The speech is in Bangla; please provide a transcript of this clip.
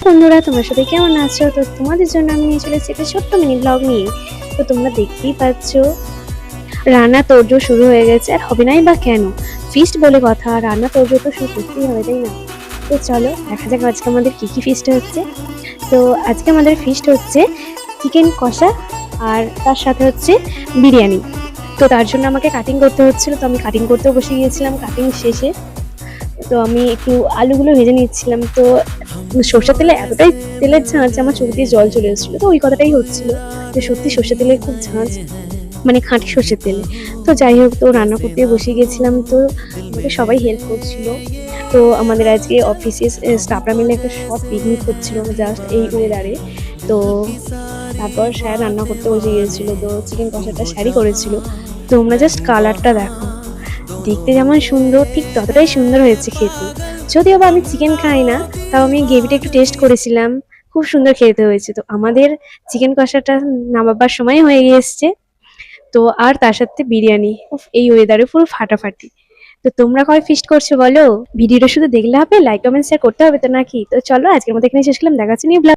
বন্ধুরা, তোমরা সবাই কেমন আছো? তো তোমাদের জন্য আমি নিয়ে চলেছি একটা ছোট্ট মিনি ব্লগ নিয়ে। তো তোমরা দেখতেই পাচ্ছ রান্না তোড়জোড় শুরু হয়ে গেছে, আর হবে নাই বা কেন? ফিস্ট বলে কথা, রান্না তোড়জোড় তো শুরু করতেই হবে, তাই না? তো চলো দেখা যাক আজকে আমাদের কি কি ফিস্ট হচ্ছে। তো আজকে আমাদের ফিস্ট হচ্ছে চিকেন কষা, আর তার সাথে হচ্ছে বিরিয়ানি। তো তার জন্য আমাকে কাটিং করতে হচ্ছিল, তো আমি কাটিং করতেও বসে গিয়েছিলাম। কাটিং শেষে তো আমি একটু আলুগুলো ভেজে নিচ্ছিলাম। তো সর্ষের তেলে এতটাই তেলের ঝাঁঝ যে আমার চোখ দিয়ে জল চলে এসেছিলো। তো ওই কথাটাই হচ্ছিল যে সত্যি সর্ষের তেলের খুব ঝাঁঝ, মানে খাঁটি সর্ষের তেলে। তো যাই হোক, তো রান্না করতে বসে গেছিলাম। তো আমাকে সবাই হেল্প করছিল। তো আমাদের আজকে অফিসে স্টাফরা মিলে একটা শর্ট পিকনিক করছিল জাস্ট এই ওয়েদারে। তো তারপর স্যার রান্না করতে বসে গিয়েছিল। তো চিকেন কষাটা স্যারই করেছিল। তোমরা জাস্ট কালারটা দেখো, দেখতে যেমন সুন্দর ঠিক ততটাই সুন্দর হয়েছে খেতে। যদিও বা আমি চিকেন খাই না, তাও আমি গ্রেভিটা একটু টেস্ট করেছিলাম, খুব সুন্দর খেতে হয়েছে। তো আমাদের চিকেন কষাটা নামাবার সময় হয়ে গিয়েছে। তো আর তার সাথে বিরিয়ানি, এই ওয়েদারে পুরো ফাটাফাটি। তো তোমরা কয় ফিস্ট করছো বলো? ভিডিওটা শুধু দেখলে হবে? লাইক কমেন্ট শেয়ার করতে হবে তো নাকি? তো চলো আজকের মতো এখানে শেষ করলাম, দেখা হচ্ছে নিউ ব্লগ।